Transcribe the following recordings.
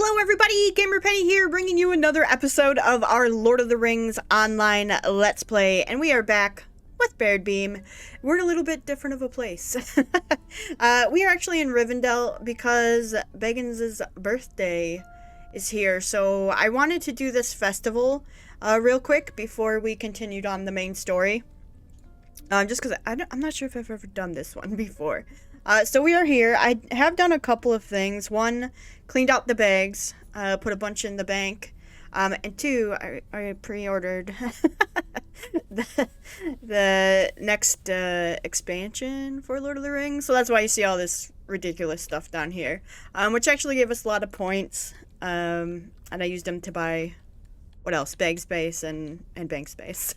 Hello everybody, Gamer Penny here, bringing you another episode of our Lord of the Rings online Let's Play, and we are back with Baradbeam. We're in a little bit different of a place. We are actually in Rivendell because Baggins' birthday is here, so I wanted to do this festival real quick before we continued on the main story. Just because I'm not sure if I've ever done this one before. So we are here. I have done a couple of things. One, cleaned out the bags, put a bunch in the bank. And two, I pre-ordered the next expansion for Lord of the Rings. So that's why you see all this ridiculous stuff down here, which actually gave us a lot of points. And I used them to buy, what else? Bag space and bank space.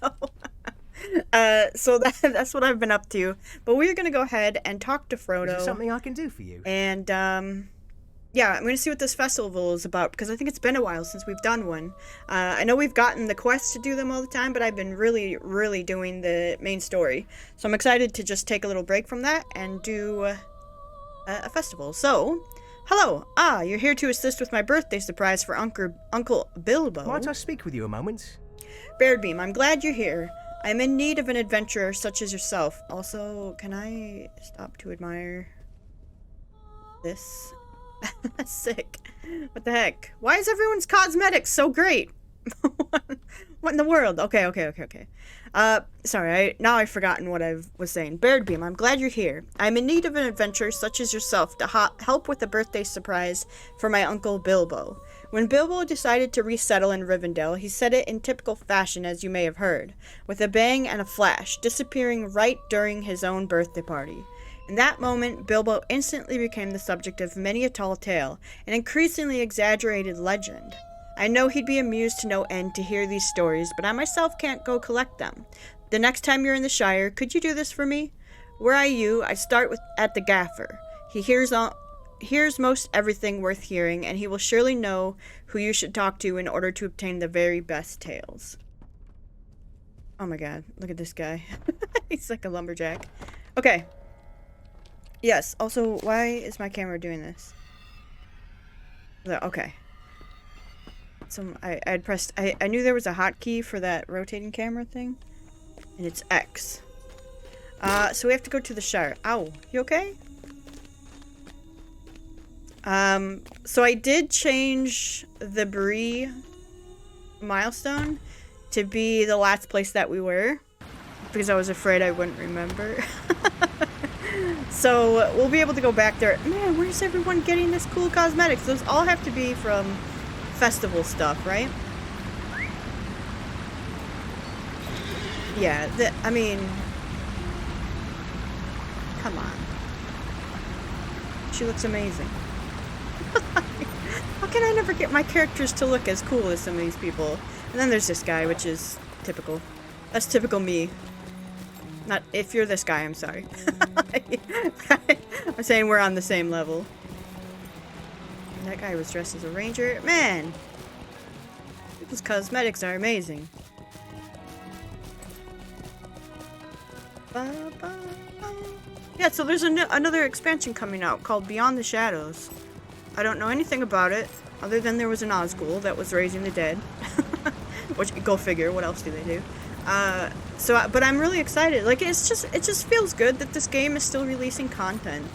So that's what I've been up to. But we're going to go ahead and talk to Frodo. Is there something I can do for you? And, yeah, I'm going to see what this festival is about, because I think it's been a while since we've done one. I know we've gotten the quests to do them all the time, but I've been really, really doing the main story. So I'm excited to just take a little break from that and do a festival. So, hello. You're here to assist with my birthday surprise for Uncle Bilbo. Might I speak with you a moment? Baradbeam, I'm glad you're here. I'm in need of an adventurer such as yourself. Also, can I stop to admire this? Sick. What the heck? Why is everyone's cosmetics so great? What in the world? Okay. Sorry, now I've forgotten what I was saying. Baradbeam, I'm glad you're here. I'm in need of an adventurer such as yourself to help with a birthday surprise for my Uncle Bilbo. When Bilbo decided to resettle in Rivendell, he said it in typical fashion, as you may have heard, with a bang and a flash, disappearing right during his own birthday party. In that moment, Bilbo instantly became the subject of many a tall tale, an increasingly exaggerated legend. I know he'd be amused to no end to hear these stories, but I myself can't go collect them. The next time you're in the Shire, could you do this for me? Were I you, I'd start at the Gaffer. He hears most everything worth hearing, and he will surely know who you should talk to in order to obtain the very best tales. Oh my god, look at this guy. He's like a lumberjack. Okay. Yes, also, why is my camera doing this? Okay. So I had pressed, I knew there was a hotkey for that rotating camera thing, and it's X. So we have to go to the Shire. Ow, you okay? So I did change the Bree milestone to be the last place that we were, because I was afraid I wouldn't remember. So we'll be able to go back there. Man, where's everyone getting this cool cosmetics? Those all have to be from festival stuff, right? Yeah, I mean, come on. She looks amazing. How can I never get my characters to look as cool as some of these people? And then there's this guy, which is typical. That's typical me. Not if you're this guy, I'm sorry. I'm saying we're on the same level. And that guy was dressed as a ranger. Man! People's cosmetics are amazing. Yeah, so there's another expansion coming out called Beyond the Shadows. I don't know anything about it, other than there was an Nazgul that was raising the dead. Which, go figure, what else do they do? But I'm really excited. Like, it just feels good that this game is still releasing content,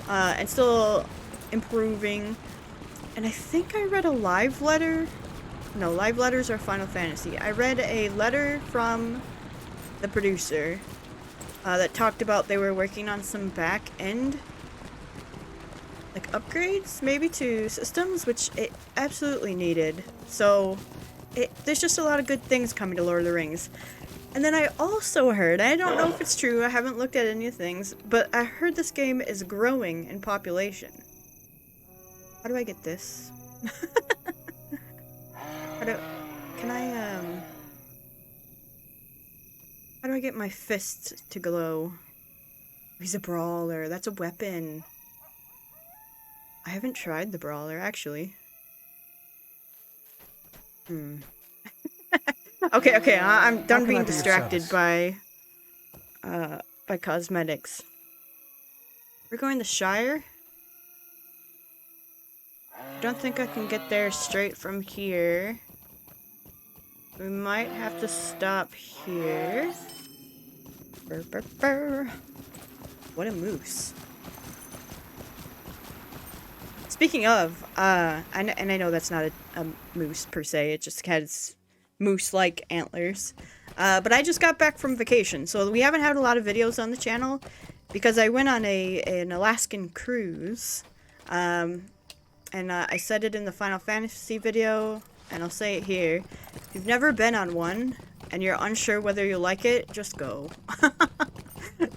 and still improving. And I think I read a live letter. No, live letters are Final Fantasy. I read a letter from the producer, that talked about they were working on some back-end, like, upgrades, maybe, to systems, which it absolutely needed. So, there's just a lot of good things coming to Lord of the Rings. And then I also heard, I don't know if it's true, I haven't looked at any things, but I heard this game is growing in population. How do I get this? How do I get my fist to glow? He's a brawler, that's a weapon. I haven't tried the brawler, actually. Okay, I'm done being distracted by cosmetics. We're going to Shire? I don't think I can get there straight from here. We might have to stop here. Burr, burr, burr. What a moose. Speaking of, and I know that's not a moose per se, it just has moose-like antlers. But I just got back from vacation, so we haven't had a lot of videos on the channel because I went on an Alaskan cruise. And I said it in the Final Fantasy video, and I'll say it here. If you've never been on one, and you're unsure whether you like it, just go.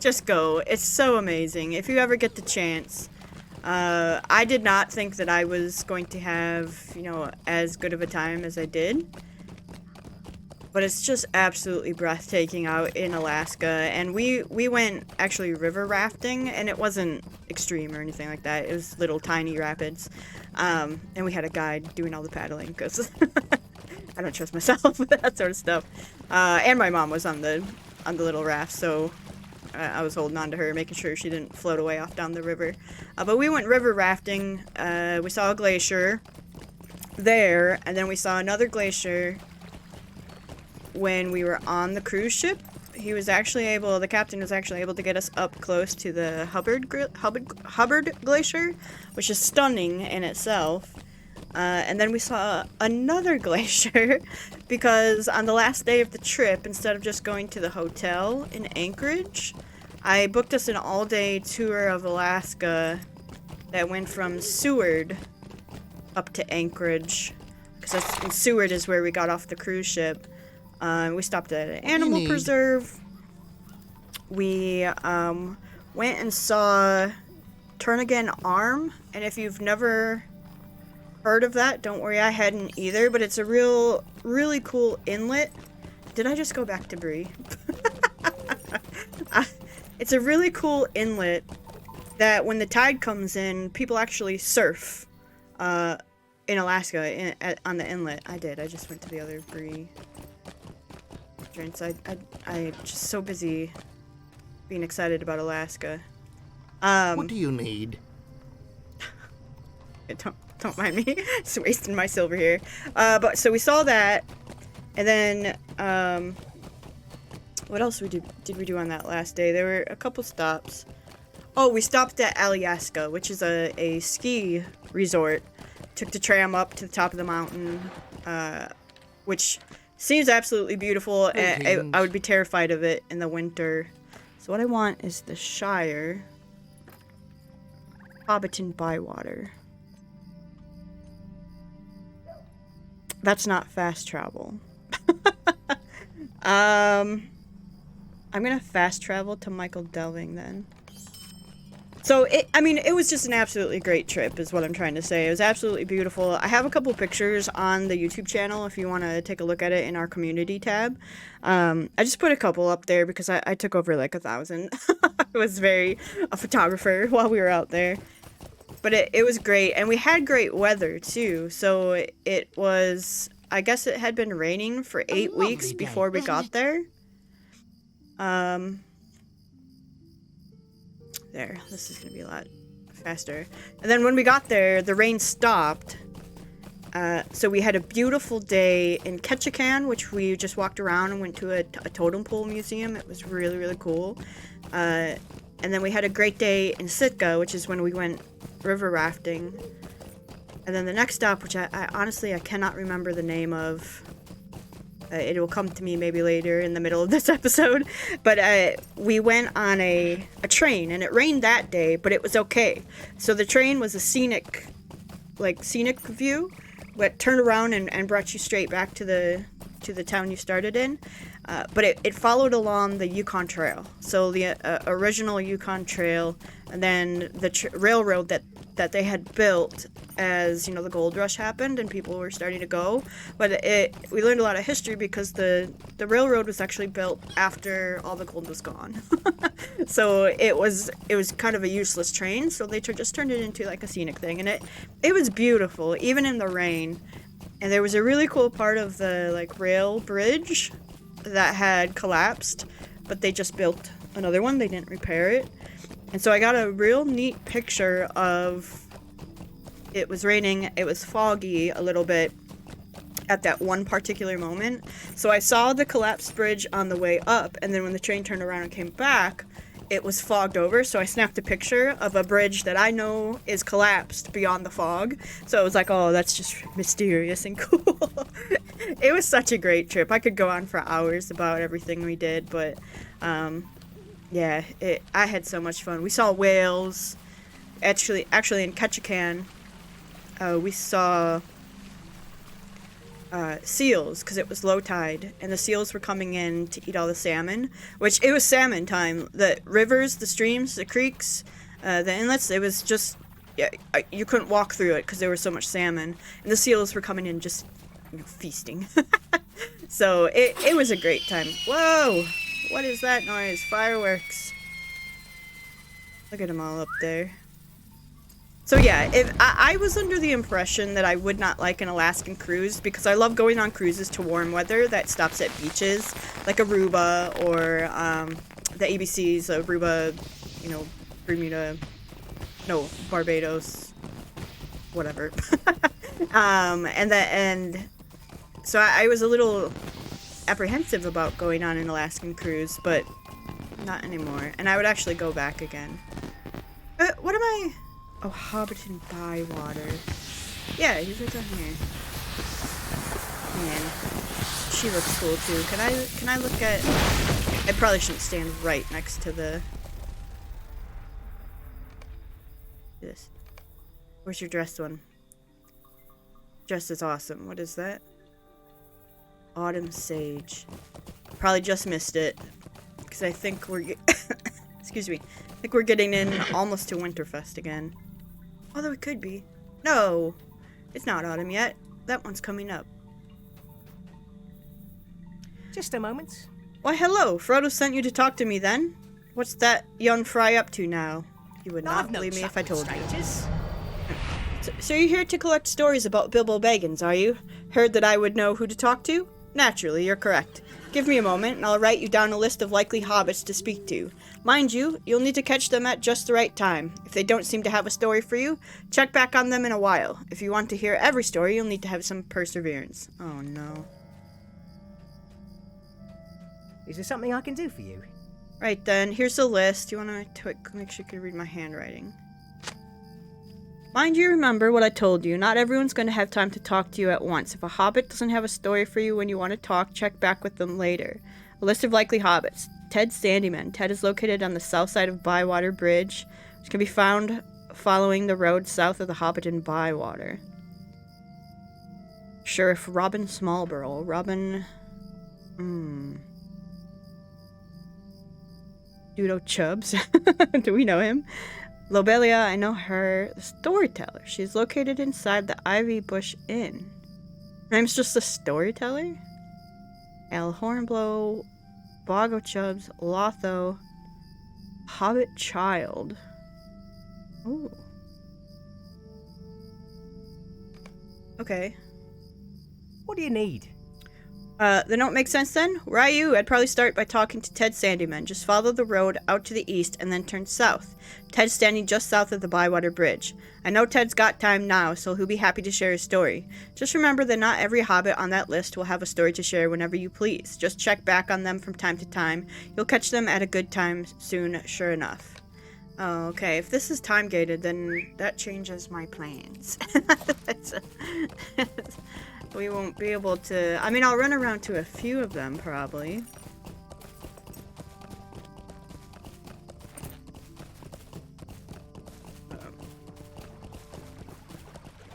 Just go. It's so amazing. If you ever get the chance. I did not think that I was going to have, you know, as good of a time as I did. But it's just absolutely breathtaking out in Alaska. And we went actually river rafting, and it wasn't extreme or anything like that. It was little tiny rapids. And we had a guide doing all the paddling because I don't trust myself with that sort of stuff. And my mom was on the little raft, so I was holding on to her, making sure she didn't float away off down the river. But we went river rafting. We saw a glacier there, and then we saw another glacier when we were on the cruise ship. The captain was actually able to get us up close to the Hubbard Glacier, which is stunning in itself. And then we saw another glacier because on the last day of the trip, instead of just going to the hotel in Anchorage, I booked us an all-day tour of Alaska that went from Seward up to Anchorage, because Seward is where we got off the cruise ship. We stopped at an animal preserve. We went and saw Turnagain Arm, and if you've never heard of that, don't worry, I hadn't either, but it's a really cool inlet. Did I just go back to Bree? It's a really cool inlet that when the tide comes in, people actually surf in Alaska on the inlet. I just went to the other Bree entrance. I'm just so busy being excited about Alaska. What do you need? Don't mind me. Just wasting my silver here. But so we saw that, and then what else did we do on that last day? There were a couple stops. Oh, we stopped at Alyeska, which is a ski resort. Took the tram up to the top of the mountain, which seems absolutely beautiful. And I would be terrified of it in the winter. So what I want is the Shire. Hobbiton Bywater. That's not fast travel. I'm gonna fast travel to Michael Delving then. So, it was just an absolutely great trip is what I'm trying to say. It was absolutely beautiful. I have a couple pictures on the YouTube channel if you want to take a look at it in our community tab. I just put a couple up there because I took over like 1,000. I was a photographer while we were out there. But it was great, and we had great weather too. So it was, I guess it had been raining for 8 weeks before we got there. There, this is gonna be a lot faster. And then when we got there, the rain stopped. So we had a beautiful day in Ketchikan, which we just walked around and went to a totem pole museum. It was really, really cool. And then we had a great day in Sitka, which is when we went river rafting. And then the next stop, which I honestly cannot remember the name of. It will come to me maybe later in the middle of this episode. But we went on a train, and it rained that day, but it was okay. So the train was a scenic view, but turned around and brought you straight back to the town you started in. But it followed along the Yukon Trail. So the original Yukon Trail, and then the railroad that they had built as, the gold rush happened and people were starting to go. But we learned a lot of history because the railroad was actually built after all the gold was gone. So it was kind of a useless train, so they just turned it into like a scenic thing, and it was beautiful, even in the rain. And there was a really cool part of the rail bridge that had collapsed, but they just built another one. They didn't repair it. And so I got a real neat picture of it was raining, it was foggy a little bit at that one particular moment. So I saw the collapsed bridge on the way up, and then when the train turned around and came back, it was fogged over. So I snapped a picture of a bridge that I know is collapsed beyond the fog. So it was like, oh, that's just mysterious and cool. It was such a great trip. I could go on for hours about everything we did, but yeah, I had so much fun. We saw whales. Actually in Ketchikan, we saw seals, because it was low tide, and the seals were coming in to eat all the salmon, which it was salmon time. The rivers, the streams, the creeks, the inlets, it was just, yeah, you couldn't walk through it because there was so much salmon, and the seals were coming in just feasting. So it was a great time. Whoa, what is that noise? Fireworks. Look at them all up there. So yeah, I was under the impression that I would not like an Alaskan cruise, because I love going on cruises to warm weather that stops at beaches, like Aruba or the ABCs, Aruba, you know, Bermuda, no, Barbados, whatever. And so I was a little apprehensive about going on an Alaskan cruise, but not anymore. And I would actually go back again. What am I? Oh, Hobbiton Bywater. Yeah, he's right down here. Man, she looks cool too. Can I look at? I probably shouldn't stand right next to the. This. Where's your dressed one? Dress is awesome. What is that? Autumn Sage. Probably just missed it, because I think we're. Excuse me. I think we're getting in almost to Winterfest again. Although it could be. No, it's not autumn yet. That one's coming up. Just a moment. Why, hello. Frodo sent you to talk to me then. What's that young fry up to now? You would not believe me if I told you. So you're here to collect stories about Bilbo Baggins, are you? Heard that I would know who to talk to? Naturally, you're correct. Give me a moment, and I'll write you down a list of likely hobbits to speak to. Mind you, you'll need to catch them at just the right time. If they don't seem to have a story for you, check back on them in a while. If you want to hear every story, you'll need to have some perseverance. Oh, no. Is there something I can do for you? Right then, here's the list. You want to make sure you can read my handwriting. Mind you, remember what I told you. Not everyone's going to have time to talk to you at once. If a hobbit doesn't have a story for you when you want to talk, check back with them later. A list of likely hobbits. Ted Sandyman. Ted is located on the south side of Bywater Bridge, which can be found following the road south of the Hobbiton Bywater. Sheriff Robin Smallburrow. Robin... Dudo Chubbs. Do we know him? Lobelia, I know her. The storyteller. She's located inside the Ivy Bush Inn. Her name's just the storyteller? Al Hornblow, Boggo Chubbs, Lotho, Hobbit Child. Ooh. Okay. What do you need? The note makes sense then? Where are you? I'd probably start by talking to Ted Sandyman. Just follow the road out to the east and then turn south. Ted's standing just south of the Bywater Bridge. I know Ted's got time now, so he'll be happy to share his story. Just remember that not every hobbit on that list will have a story to share whenever you please. Just check back on them from time to time. You'll catch them at a good time soon, sure enough. Oh, okay. If this is time-gated, then that changes my plans. We won't be able to... I mean, I'll run around to a few of them, probably.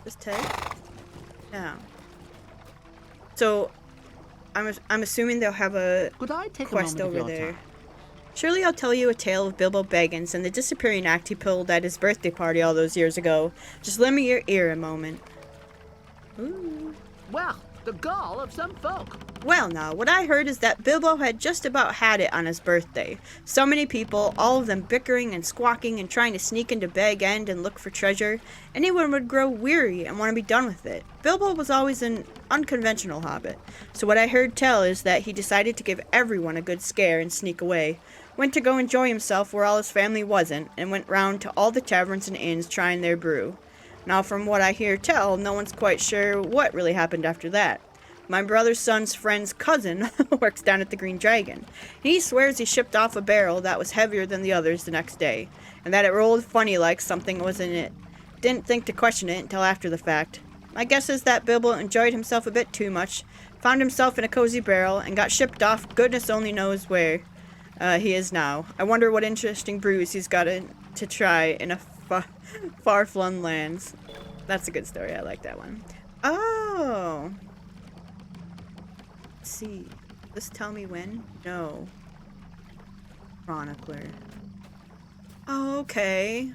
This Ted? Yeah. So, I'm assuming they'll have a quest over there. Surely I'll tell you a tale of Bilbo Baggins and the disappearing act he pulled at his birthday party all those years ago. Just lend me your ear a moment. Ooh. Well, the gall of some folk. Well now, what I heard is that Bilbo had just about had it on his birthday. So many people, all of them bickering and squawking and trying to sneak into Bag End and look for treasure. Anyone would grow weary and want to be done with it. Bilbo was always an unconventional hobbit. So what I heard tell is that he decided to give everyone a good scare and sneak away. Went to go enjoy himself where all his family wasn't, and went round to all the taverns and inns trying their brew. Now, from what I hear tell, no one's quite sure what really happened after that. My brother's son's friend's cousin works down at the Green Dragon. He swears he shipped off a barrel that was heavier than the others the next day, and that it rolled funny like something was in it. Didn't think to question it until after the fact. My guess is that Bilbo enjoyed himself a bit too much, found himself in a cozy barrel, and got shipped off goodness only knows where he is now. I wonder what interesting brews he's got to try in a far-flung lands. That's a good story. I like that one. Oh. Let's see. Does this tell me when? No. Chronicler. Oh, okay.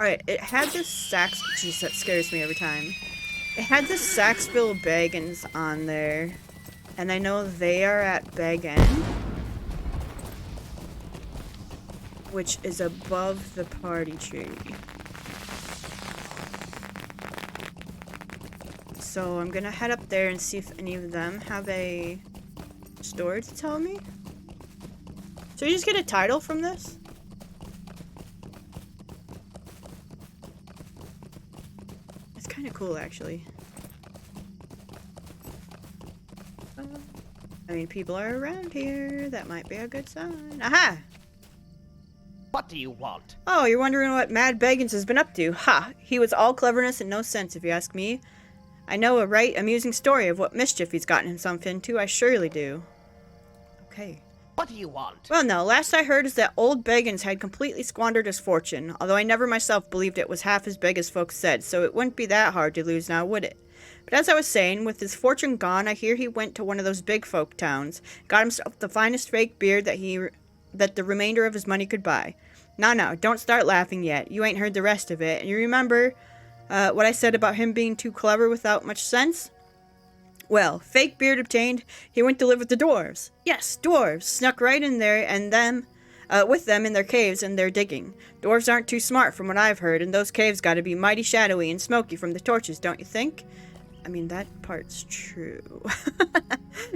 Alright, it had this Sax... Jeez, that scares me every time. It had the Saxville Baggins on there. And I know they are at Bag End, which is above the party tree. So I'm gonna head up there and see if any of them have a story to tell me. So you just get a title from this? It's kind of cool, actually. I mean, people are around here. That might be a good sign. Aha! What do you want? Oh, you're wondering what Mad Baggins has been up to. Ha! He was all cleverness and no sense, if you ask me. I know a right amusing story of what mischief he's gotten himself into. I surely do. Okay. What do you want? Well, no. Last I heard is that old Baggins had completely squandered his fortune, although I never myself believed it was half as big as folks said, so it wouldn't be that hard to lose now, would it? But as I was saying, with his fortune gone, I hear he went to one of those big folk towns, got himself the finest fake beard that the remainder of his money could buy. Now, don't start laughing yet. You ain't heard the rest of it. And you remember what I said about him being too clever without much sense? Well, fake beard obtained, he went to live with the dwarves. Yes, dwarves, snuck right in there and with them in their caves and their digging. Dwarves aren't too smart from what I've heard, and those caves gotta be mighty shadowy and smoky from the torches, don't you think? I mean, that part's true.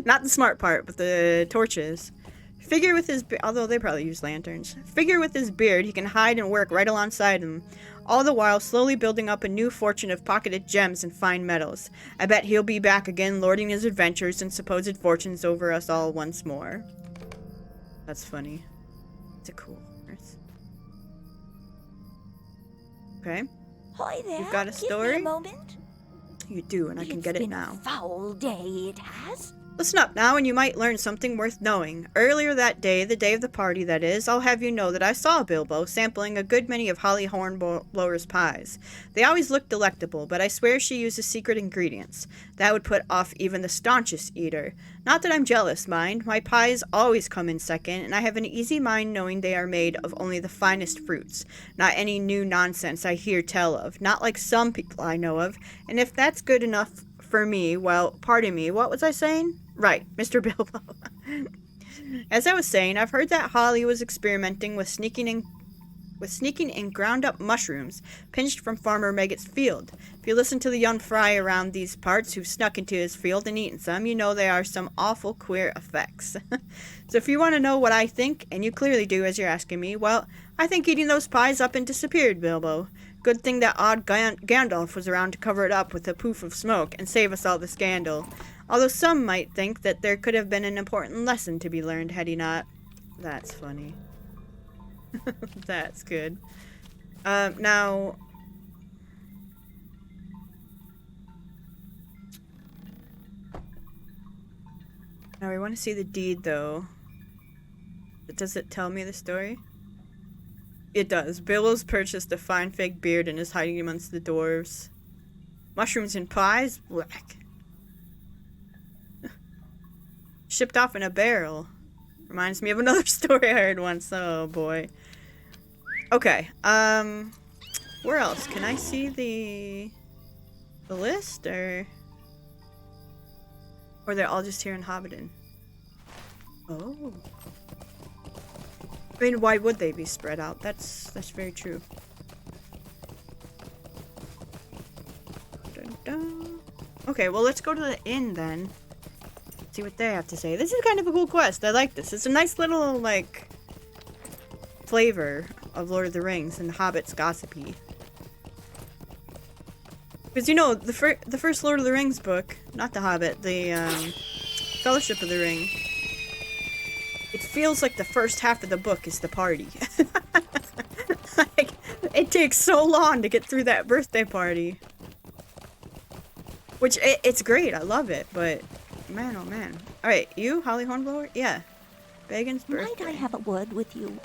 Not the smart part, but the torches. Figure with his although they probably use lanterns. Figure with his beard, he can hide and work right alongside him, all the while slowly building up a new fortune of pocketed gems and fine metals. I bet he'll be back again, lording his adventures and supposed fortunes over us all once more. That's funny. It's a cool horse. Okay. Hi there. You've got a Give me story? a moment. You do, and I can get it now. It's been a foul day, it has. Listen up now, and you might learn something worth knowing. Earlier that day, the day of the party, that is, I'll have you know that I saw Bilbo sampling a good many of Holly Hornblower's pies. They always looked delectable, but I swear she uses secret ingredients. That would put off even the staunchest eater. Not that I'm jealous, mind. My pies always come in second, and I have an easy mind knowing they are made of only the finest fruits. Not any new nonsense I hear tell of. Not like some people I know of. And if that's good enough for me, well, pardon me, what was I saying? Right, Mr. Bilbo. As I was saying, I've heard that Holly was experimenting with sneaking in ground-up mushrooms pinched from Farmer Maggot's field. If you listen to the young fry around these parts who've snuck into his field and eaten some, you know they are some awful queer effects. So if you want to know what I think, and you clearly do as you're asking me, well, I think eating those pies up and disappeared, Bilbo. Good thing that odd Gandalf was around to cover it up with a poof of smoke and save us all the scandal. Although some might think that there could have been an important lesson to be learned had he not. That's funny. That's good. Now... Now we want to see the deed, though. Does it tell me the story? It does. Bilbo's purchased a fine fake beard and is hiding amongst the dwarves. Mushrooms and pies? Black. Shipped off in a barrel. Reminds me of another story I heard once. Oh boy. Okay. Where else? Can I see the list, or they're all just here in Hobbiton? Oh. I mean, why would they be spread out? That's very true. Dun, dun. Okay, well, let's go to the inn then. See what they have to say. This is kind of a cool quest. I like this. It's a nice little, like, flavor of Lord of the Rings and Hobbit's gossipy. Because you know, the first Lord of the Rings book, not The Hobbit, the Fellowship of the Ring, it feels like the first half of the book is the party. Like, it takes so long to get through that birthday party. Which, it's great, I love it, but man, oh man. Alright, you, Holly Hornblower? Yeah. Bacon's birthday. Might I have a word with you?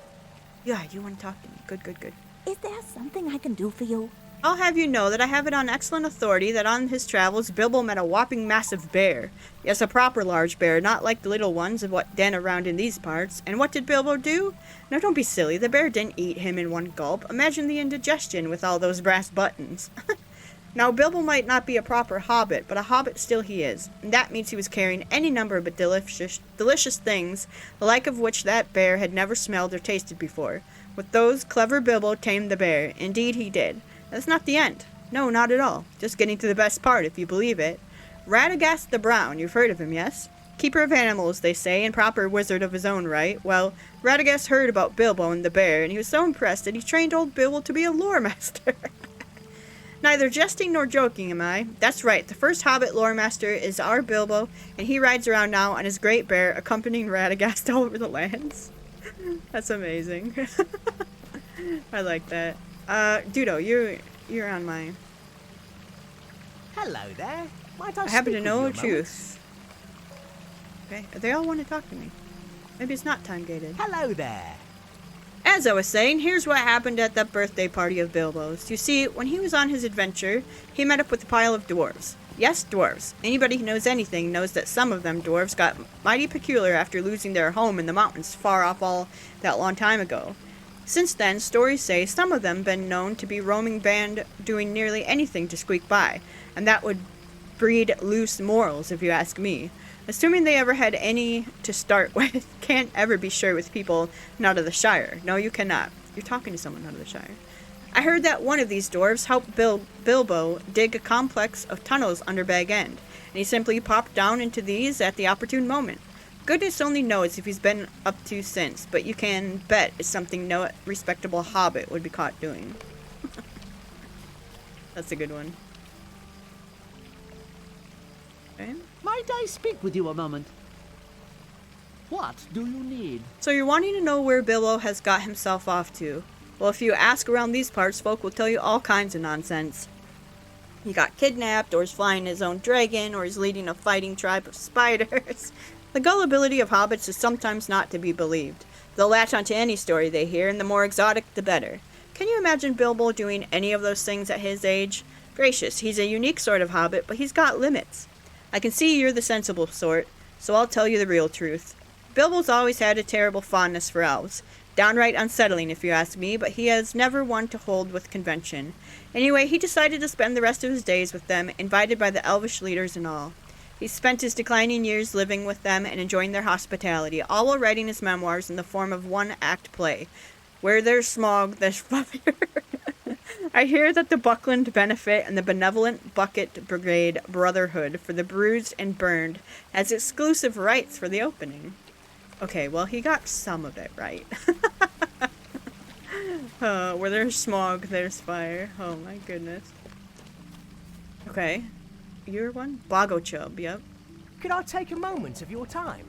Yeah, you want to talk to me. Good, good, good. Is there something I can do for you? I'll have you know that I have it on excellent authority that on his travels, Bilbo met a whopping massive bear. Yes, a proper large bear, not like the little ones of what den around in these parts. And what did Bilbo do? Now don't be silly, the bear didn't eat him in one gulp. Imagine the indigestion with all those brass buttons. Now, Bilbo might not be a proper hobbit, but a hobbit still he is. And that means he was carrying any number of delicious things, the like of which that bear had never smelled or tasted before. With those, clever Bilbo tamed the bear. Indeed he did. That's not the end. No, not at all. Just getting to the best part, if you believe it. Radagast the Brown, you've heard of him, yes? Keeper of animals, they say, and proper wizard of his own right. Well, Radagast heard about Bilbo and the bear, and he was so impressed that he trained old Bilbo to be a lore master. Neither jesting nor joking am I. That's right, the first Hobbit lore master is our Bilbo, and he rides around now on his great bear, accompanying Radagast all over the lands. That's amazing. I like that. Dudo, you're on my... Hello there. Might I happen to speak know with the you a truth. Okay, they all want to talk to me. Maybe it's not time gated. moment? Hello there. As I was saying, here's what happened at that birthday party of Bilbo's. You see, when he was on his adventure, he met up with a pile of dwarves. Yes, dwarves. Anybody who knows anything knows that some of them dwarves got mighty peculiar after losing their home in the mountains far off all that long time ago. Since then, stories say some of them been known to be roaming band doing nearly anything to squeak by, and that would breed loose morals, if you ask me. Assuming they ever had any to start with, can't ever be sure with people not of the Shire. No, you cannot. You're talking to someone out of the Shire. I heard that one of these dwarves helped Bilbo dig a complex of tunnels under Bag End, and he simply popped down into these at the opportune moment. Goodness only knows if he's been up to since, but you can bet it's something no respectable hobbit would be caught doing. That's a good one. Okay. Might I speak with you a moment? What do you need? So you're wanting to know where Bilbo has got himself off to. Well, if you ask around these parts, folk will tell you all kinds of nonsense. He got kidnapped, or he's flying his own dragon, or he's leading a fighting tribe of spiders. The gullibility of hobbits is sometimes not to be believed. They'll latch onto any story they hear, and the more exotic, the better. Can you imagine Bilbo doing any of those things at his age? Gracious, he's a unique sort of hobbit, but he's got limits. I can see you're the sensible sort, so I'll tell you the real truth. Bilbo's always had a terrible fondness for elves. Downright unsettling, if you ask me, but he has never one to hold with convention. Anyway, he decided to spend the rest of his days with them, invited by the elvish leaders and all. He spent his declining years living with them and enjoying their hospitality, all while writing his memoirs in the form of one-act play. Where there's smog, there's fire. I hear that the Buckland Benefit and the Benevolent Bucket Brigade Brotherhood for the Bruised and Burned has exclusive rights for the opening. Okay, well, he got some of it right. Where there's smog, there's fire. Oh my goodness. Okay. You're one? Bogochub, yep. Could I take a moment of your time?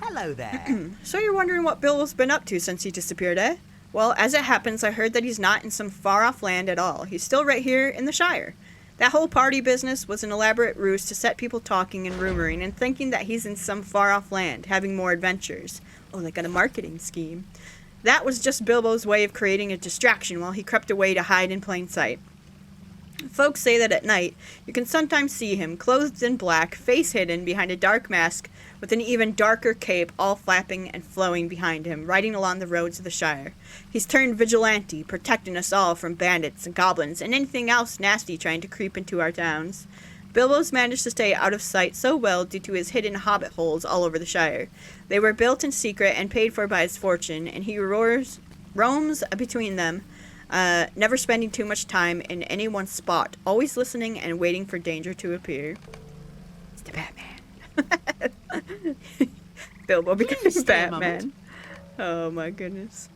Hello there. So you're wondering what Bilbo's been up to since he disappeared, eh? Well, as it happens, I heard that he's not in some far-off land at all. He's still right here in the Shire. That whole party business was an elaborate ruse to set people talking and rumoring and thinking that he's in some far-off land, having more adventures. Oh, they got a marketing scheme. That was just Bilbo's way of creating a distraction while he crept away to hide in plain sight. Folks say that at night, you can sometimes see him, clothed in black, face hidden behind a dark mask, with an even darker cape all flapping and flowing behind him, riding along the roads of the Shire. He's turned vigilante, protecting us all from bandits and goblins and anything else nasty trying to creep into our towns. Bilbo's managed to stay out of sight so well due to his hidden hobbit holes all over the Shire. They were built in secret and paid for by his fortune, and he roams between them, never spending too much time in any one spot, always listening and waiting for danger to appear. It's the Batman. Bilbo becomes stay a Batman. moment. Oh my goodness.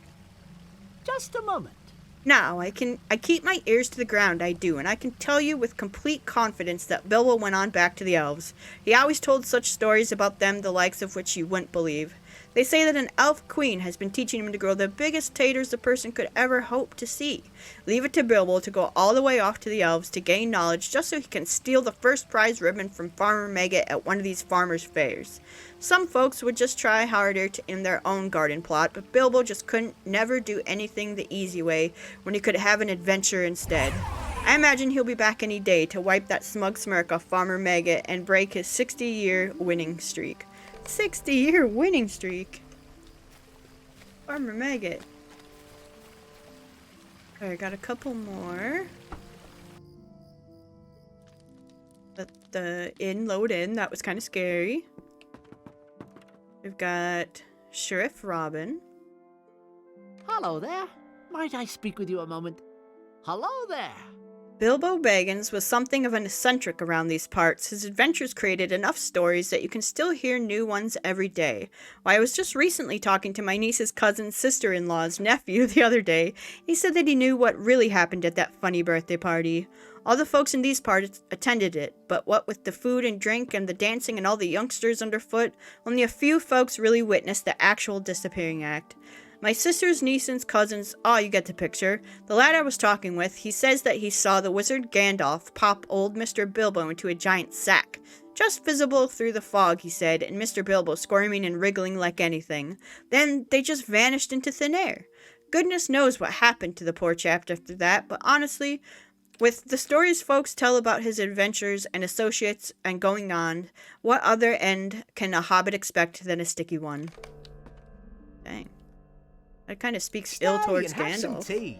Just a moment. Now, I keep my ears to the ground, I do, and I can tell you with complete confidence that Bilbo went on back to the elves. He always told such stories about them, the likes of which you wouldn't believe. They say that an elf queen has been teaching him to grow the biggest taters a person could ever hope to see. Leave it to Bilbo to go all the way off to the elves to gain knowledge just so he can steal the first prize ribbon from Farmer Maggot at one of these farmers' fairs. Some folks would just try harder in their own garden plot, but Bilbo just couldn't never do anything the easy way when he could have an adventure instead. I imagine he'll be back any day to wipe that smug smirk off Farmer Maggot and break his 60-year winning streak. 60-year winning streak. Farmer Maggot. Okay, I got a couple more. Let the inn load in. That was kind of scary. We've got Sheriff Robin. Hello there. Might I speak with you a moment? Hello there. Bilbo Baggins was something of an eccentric around these parts. His adventures created enough stories that you can still hear new ones every day. Why, I was just recently talking to my niece's cousin's sister-in-law's nephew the other day. He said that he knew what really happened at that funny birthday party. All the folks in these parts attended it, but what with the food and drink and the dancing and all the youngsters underfoot, only a few folks really witnessed the actual disappearing act. My sister's niece's cousins, you get the picture. The lad I was talking with, he says that he saw the wizard Gandalf pop old Mr. Bilbo into a giant sack. Just visible through the fog, he said, and Mr. Bilbo squirming and wriggling like anything. Then they just vanished into thin air. Goodness knows what happened to the poor chap after that, but honestly, with the stories folks tell about his adventures and associates and going on, what other end can a hobbit expect than a sticky one? Dang. That kind of speaks ill towards Have some Gandalf. tea.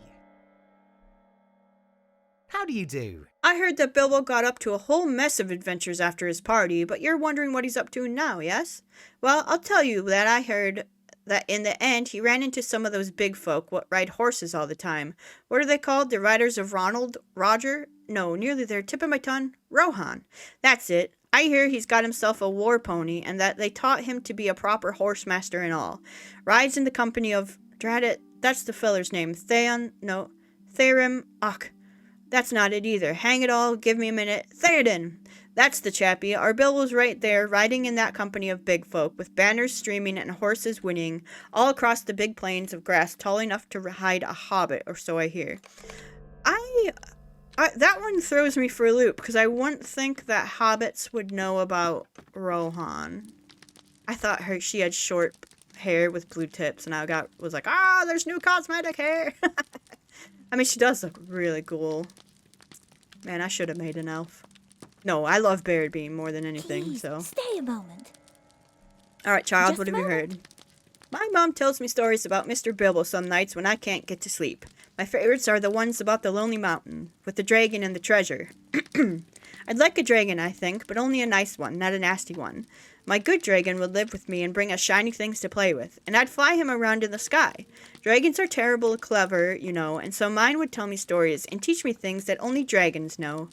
How do you do? I heard that Bilbo got up to a whole mess of adventures after his party, but you're wondering what he's up to now, yes? Well, I'll tell you that I heard that in the end he ran into some of those big folk what ride horses all the time. What are they called? The Riders of Roger? No, nearly there. Tip of my tongue. Rohan. That's it. I hear he's got himself a war pony, and that they taught him to be a proper horse master and all. Rides in the company of... Drat it, that's the feller's name. Therim. Ach, that's not it either. Hang it all, give me a minute. Theoden! That's the chappie. Our Bilbo's right there, riding in that company of big folk, with banners streaming and horses whinnying, all across the big plains of grass tall enough to hide a hobbit, or so I hear. That one throws me for a loop, because I wouldn't think that hobbits would know about Rohan. I thought she had short hair with blue tips, and I was like, there's new cosmetic hair. I mean, she does look really cool. Man, I should have made an elf. No, I love Baradbeam more than anything. Please, so stay a moment. all right, child, Just what a have you moment. heard? My mom tells me stories about Mr. Bilbo some nights when I can't get to sleep. My favorites are the ones about the Lonely Mountain, with the dragon and the treasure. I'd like a dragon, I think, but only a nice one, not a nasty one. My good dragon would live with me and bring us shiny things to play with, and I'd fly him around in the sky. Dragons are terrible clever, you know, and so mine would tell me stories and teach me things that only dragons know.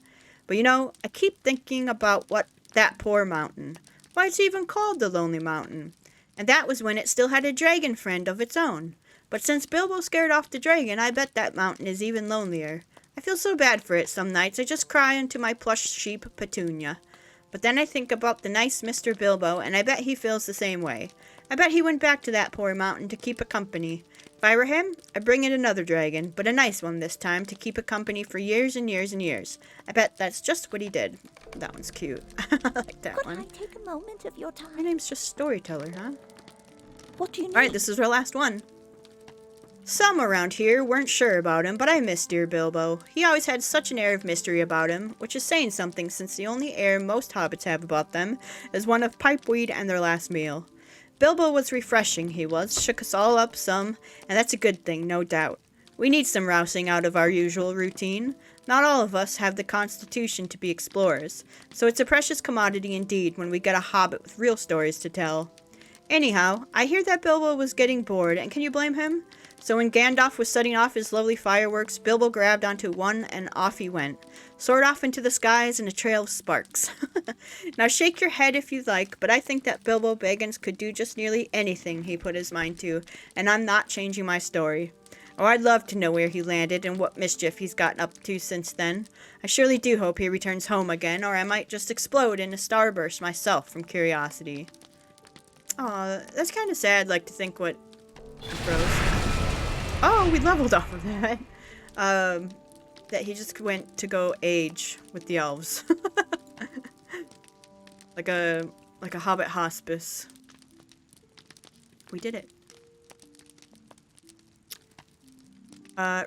But you know, I keep thinking about that poor mountain. Why, it's even called the Lonely Mountain. And that was when it still had a dragon friend of its own. But since Bilbo scared off the dragon, I bet that mountain is even lonelier. I feel so bad for it some nights. I just cry into my plush sheep, Petunia. But then I think about the nice Mr. Bilbo, and I bet he feels the same way. I bet he went back to that poor mountain to keep it company. If I were him, I'd bring in another dragon, but a nice one this time, to keep it company for years and years and years. I bet that's just what he did. That one's cute. I like that Could one. I take a moment of your My time? name's just Storyteller, huh? What do you need? Alright, this is our last one. Some around here weren't sure about him, but I miss dear Bilbo. He always had such an air of mystery about him, which is saying something since the only air most hobbits have about them is one of pipeweed and their last meal. Bilbo was refreshing, he was, shook us all up some, and that's a good thing, no doubt. We need some rousing out of our usual routine. Not all of us have the constitution to be explorers, so it's a precious commodity indeed when we get a hobbit with real stories to tell. Anyhow, I hear that Bilbo was getting bored, and can you blame him? So when Gandalf was setting off his lovely fireworks, Bilbo grabbed onto one and off he went. Soared off into the skies in a trail of sparks. Now shake your head if you like, but I think that Bilbo Baggins could do just nearly anything he put his mind to, and I'm not changing my story. Oh, I'd love to know where he landed and what mischief he's gotten up to since then. I surely do hope he returns home again, or I might just explode in a starburst myself from curiosity. Aw, that's kind of sad, like to think what... Oh, we leveled off of that. That he just went to go age with the elves. like a hobbit hospice. We did it.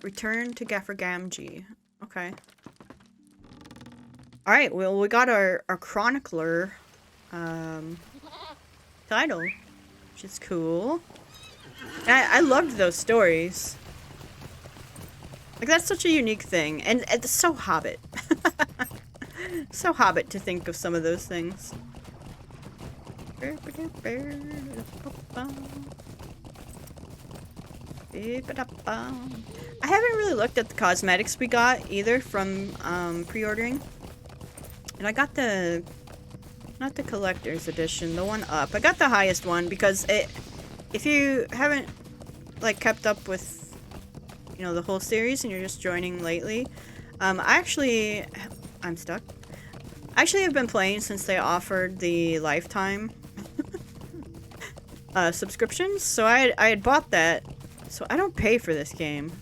Return to Gaffer Gamgee. Okay. Alright, well, we got our chronicler, title, which is cool. And I loved those stories. Like, that's such a unique thing. And it's so Hobbit. So Hobbit to think of some of those things. I haven't really looked at the cosmetics we got either from pre-ordering. And I got the... not the collector's edition, the one up. I got the highest one because if you haven't like kept up with, you know, the whole series and you're just joining lately, I'm stuck. I actually have been playing since they offered the lifetime subscriptions, so I had bought that, so I don't pay for this game.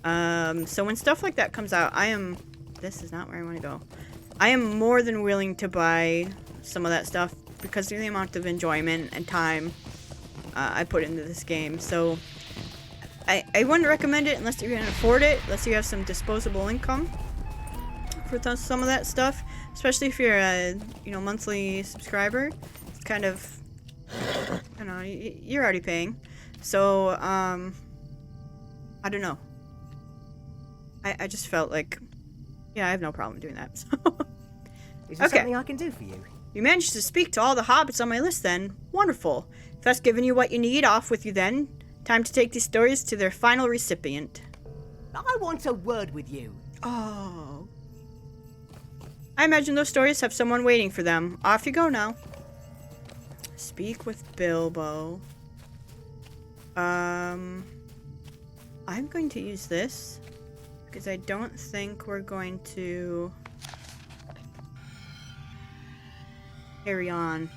So when stuff like that comes out, this is not where I want to go. I am more than willing to buy some of that stuff because of the amount of enjoyment and time I put into this game. So I wouldn't recommend it unless you can afford it, unless you have some disposable income for some of that stuff, especially if you're a monthly subscriber. It's kind of, you know, you're already paying. So I don't know. I just felt like, yeah, I have no problem doing that. So. Is there something I can do for you? You managed to speak to all the hobbits on my list then. Wonderful. If that's given you what you need, off with you then. Time to take these stories to their final recipient. I want a word with you. Oh. I imagine those stories have someone waiting for them. Off you go now. Speak with Bilbo. I'm going to use this because I don't think we're going to carry on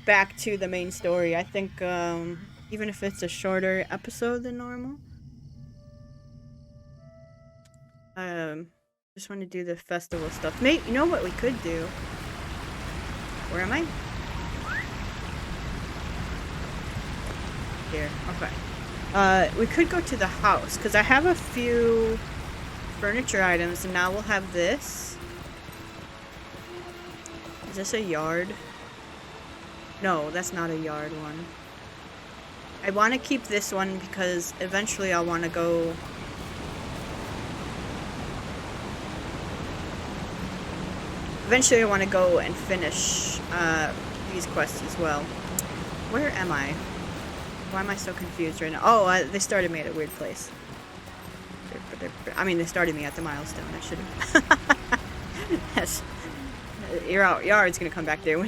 back to the main story. I think even if it's a shorter episode than normal, just want to do the festival stuff. Mate, you know what we could do? Where am I? Here. Okay. We could go to the house because I have a few furniture items, and now we'll have this. Is this a yard? No, that's not a yard one. I want to keep this one because eventually I'll want to go... Eventually I want to go and finish these quests as well. Where am I? Why am I so confused right now? Oh, they started me at a weird place. I mean, they started me at the milestone. I should have... Yes. Your yard's gonna come back there.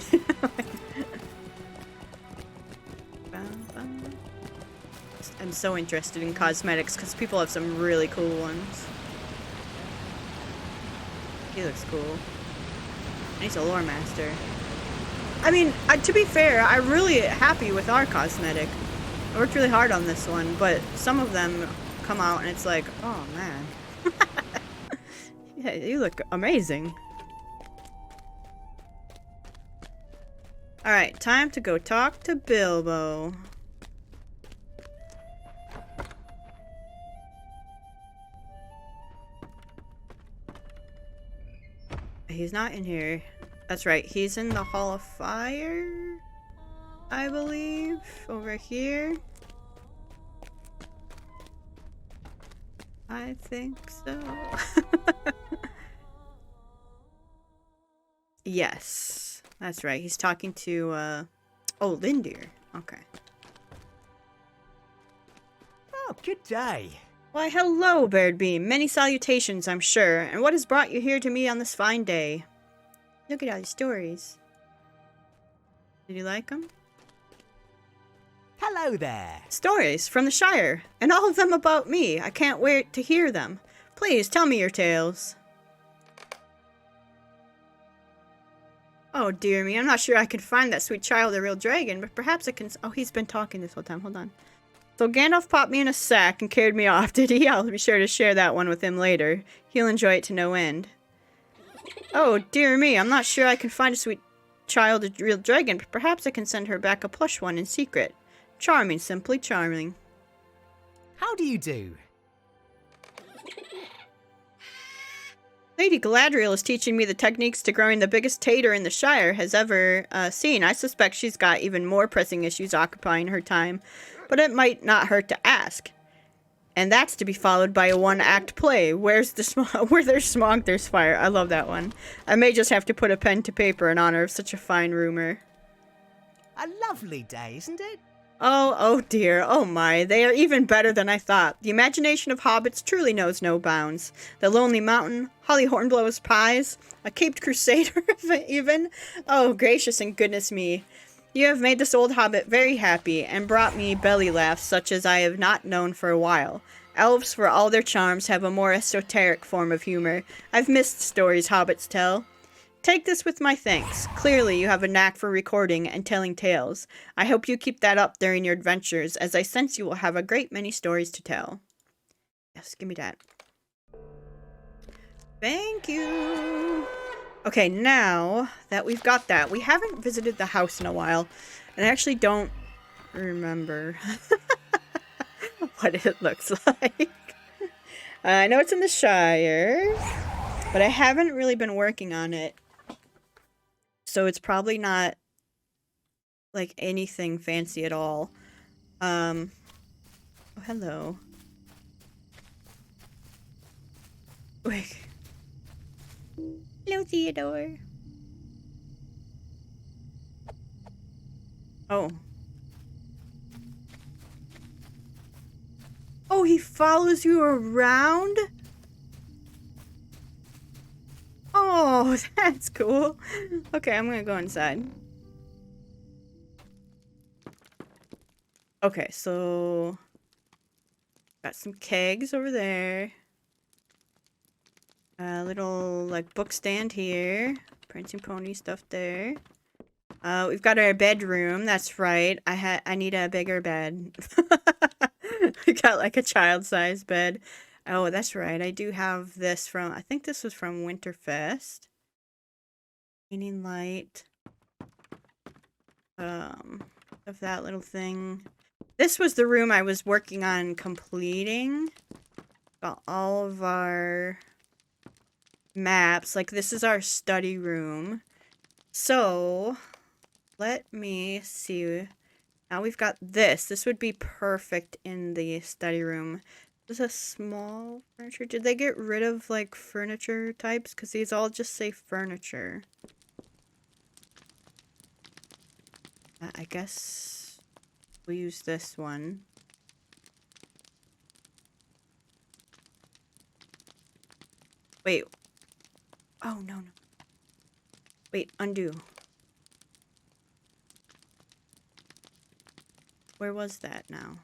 I'm so interested in cosmetics because people have some really cool ones. He looks cool. He's a lore master. I mean, to be fair, I'm really happy with our cosmetic. I worked really hard on this one, but some of them come out and it's like, oh man. Yeah, you look amazing. Alright, time to go talk to Bilbo. He's not in here. That's right, he's in the Hall of Fire, I believe. Over here. I think so. Yes, that's right. He's talking to, oh, Lindir. Okay. Oh, good day. Why, hello, Baradbeam. Many salutations, I'm sure. And what has brought you here to me on this fine day? Look at all these stories. Did you like them? Hello there. Stories from the Shire, and all of them about me. I can't wait to hear them. Please tell me your tales. Oh dear me, I'm not sure I can find that sweet child a real dragon, but perhaps I can. Oh, he's been talking this whole time. Hold on. So Gandalf popped me in a sack and carried me off, did he? I'll be sure to share that one with him later. He'll enjoy it to no end. Oh dear me, I'm not sure I can find a sweet child a real dragon, but perhaps I can send her back a plush one in secret. Charming, simply charming. How do you do? Lady Galadriel is teaching me the techniques to growing the biggest tater in the Shire has ever seen. I suspect she's got even more pressing issues occupying her time, but it might not hurt to ask. And that's to be followed by a one-act play. Where there's smog, there's fire. I love that one. I may just have to put a pen to paper in honor of such a fine rumor. A lovely day, isn't it? Oh dear, oh my, they are even better than I thought. The imagination of hobbits truly knows no bounds. The Lonely Mountain, Holly Hornblow's pies, a caped crusader even. Oh, gracious and goodness me. You have made this old hobbit very happy, and brought me belly laughs such as I have not known for a while. Elves, for all their charms, have a more esoteric form of humor. I've missed stories hobbits tell. Take this with my thanks. Clearly, you have a knack for recording and telling tales. I hope you keep that up during your adventures, as I sense you will have a great many stories to tell. Yes, give me that. Thank you. Okay, now that we've got that, we haven't visited the house in a while, and I actually don't remember what it looks like. I know it's in the Shire, but I haven't really been working on it. So it's probably not like anything fancy at all. Oh, hello. Wait. Hello, Theodore. Oh. Oh, he follows you around? Oh, that's cool. Okay, I'm gonna go inside. Okay, so got some kegs over there. A little like book stand here. Prancing Pony stuff there. We've got our bedroom. That's right. I need a bigger bed. We got like a child-sized bed. Oh, that's right. I do have this from, I think this was from Winterfest. Painting light. Of that little thing. This was the room I was working on completing. Got all of our maps. Like, this is our study room. So, let me see. Now we've got this. This would be perfect in the study room. This is a small furniture. Did they get rid of, like, furniture types? Because these all just say furniture. I guess we'll use this one. Wait. Oh, no. Wait, undo. Where was that now?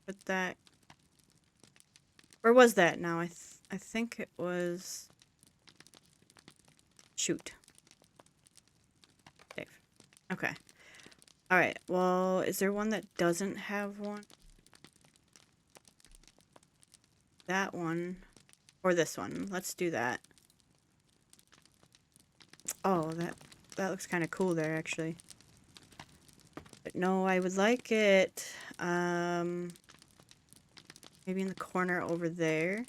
Put that... Where was that now? I think it was... Shoot. Save. Okay. Alright, well, is there one that doesn't have one? That one. Or this one. Let's do that. Oh, that looks kind of cool there, actually. But no, I would like it, maybe in the corner over there.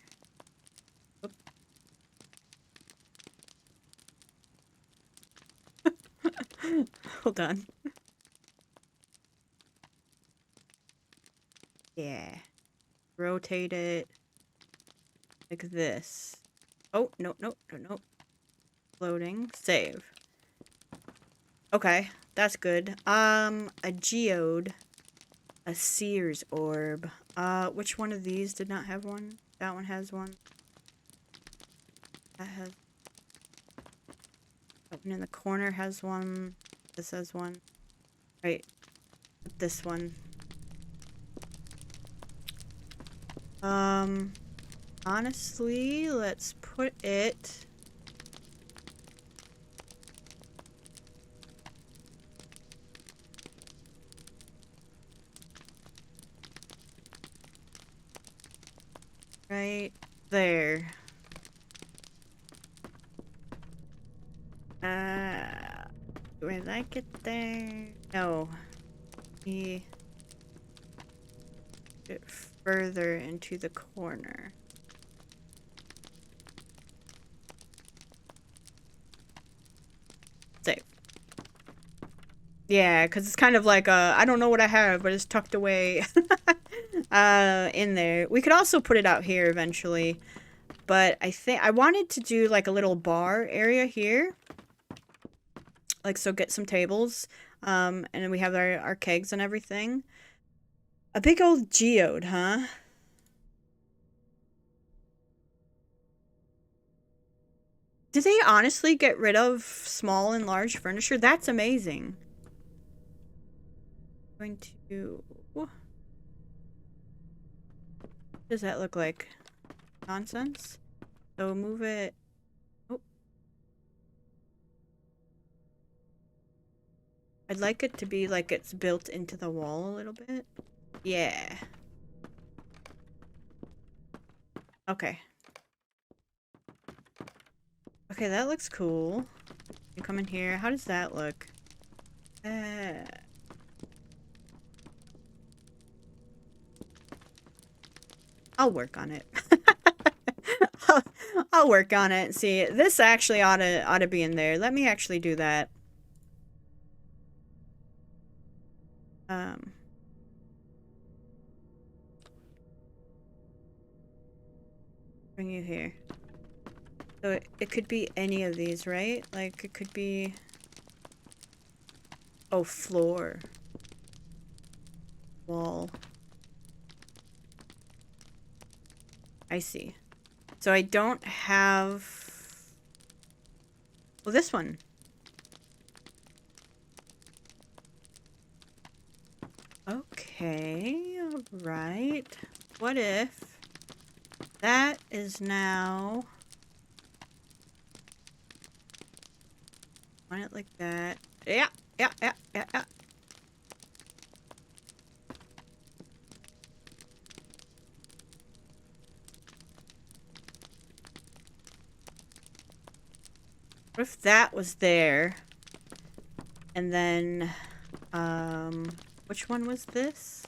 Oop. Hold on. Yeah. Rotate it like this. Oh, no. Loading. Save. Okay, that's good. A geode. A Sears orb. Which one of these did not have one? That one has one. That has... Open in the corner has one. This has one. Right. This one. Honestly, let's put it... right there. Do I like it there? No. Get it further into the corner. Save. Yeah, because it's kind of like I don't know what I have, but it's tucked away in there. We could also put it out here eventually, but I think I wanted to do like a little bar area here. Like, so get some tables, and then we have our kegs and everything. A big old geode, huh? Did they honestly get rid of small and large furniture? That's amazing. Going to... What does that look like? Nonsense? So move it... Oh. I'd like it to be like it's built into the wall a little bit. Yeah. Okay. Okay, that looks cool. You come in here. How does that look? I'll work on it. I'll work on it. See, this actually ought to be in there. Let me actually do that. Bring you here. So it could be any of these, right? Like, it could be... Oh, floor. Wall. I see. So I don't have... Well, this one. Okay, alright. What if that is now... Want it like that. Yeah. What if that was there? And then, which one was this?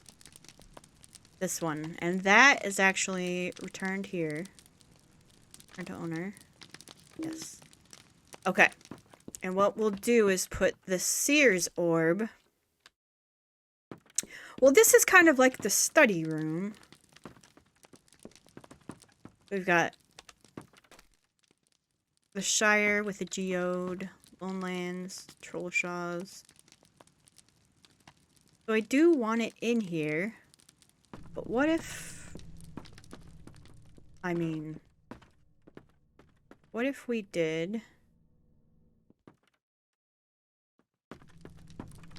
This one. And that is actually returned here. Return to owner. Yes. Okay. And what we'll do is put the Sears orb. Well, this is kind of like the study room. We've got the Shire with the geode, Lone Lands, Trollshaws. So I do want it in here. But what if... I mean... What if we did...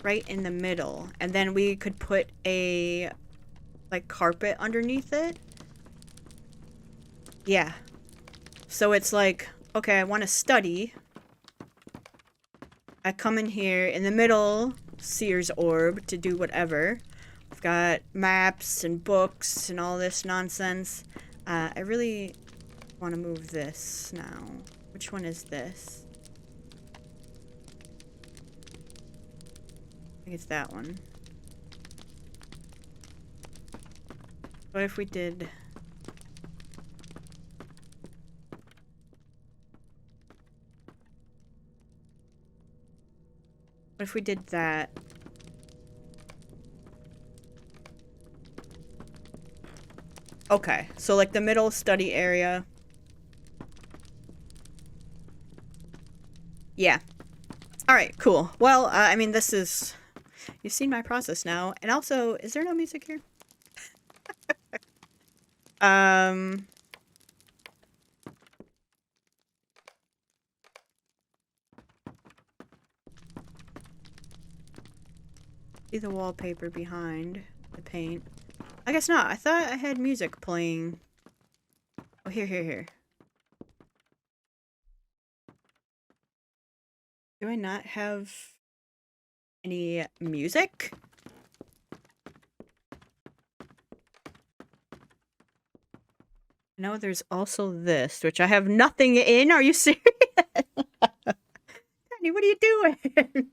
right in the middle, and then we could put a like carpet underneath it. Yeah. So it's like, okay, I want to study. I come in here in the middle, Sears orb to do whatever. We've got maps and books and all this nonsense. I really want to move this now. Which one is this? I think it's that one. What if we did... What if we did that? Okay, so like the middle study area. Yeah. Alright, cool. Well, I mean, this is... You've seen my process now. And also, is there no music here? see the wallpaper behind the paint. I guess not. I thought I had music playing. Oh, here. Do I not have any music? No, there's also this, which I have nothing in. Are you serious? Danny, what are you doing?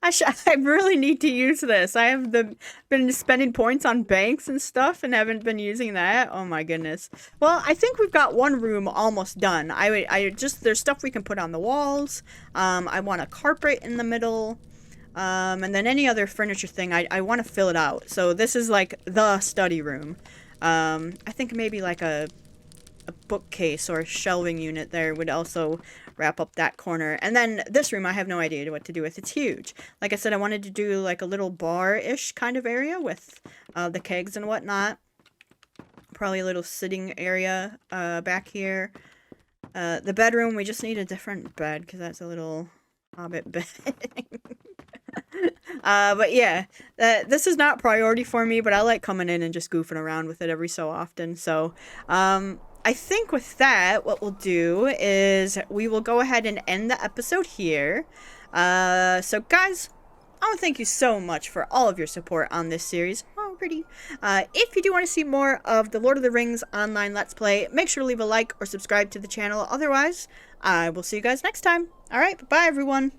I really need to use this. I have been spending points on banks and stuff and haven't been using that. Oh my goodness. Well, I think we've got one room almost done. There's stuff we can put on the walls. I want a carpet in the middle. And then any other furniture thing, I want to fill it out. So this is like the study room. I think maybe like a bookcase or a shelving unit there would also wrap up that corner. And then this room, I have no idea what to do with. It's huge. Like I said, I wanted to do like a little bar-ish kind of area with the kegs and whatnot. Probably a little sitting area back here. The bedroom, we just need a different bed because that's a little hobbit bed. But yeah, this is not priority for me, but I like coming in and just goofing around with it every so often. So, I think with that, what we'll do is we will go ahead and end the episode here. So guys, I want to thank you so much for all of your support on this series. Oh, pretty. If you do want to see more of the Lord of the Rings online Let's Play, make sure to leave a like or subscribe to the channel. Otherwise, I will see you guys next time. Alright, bye everyone.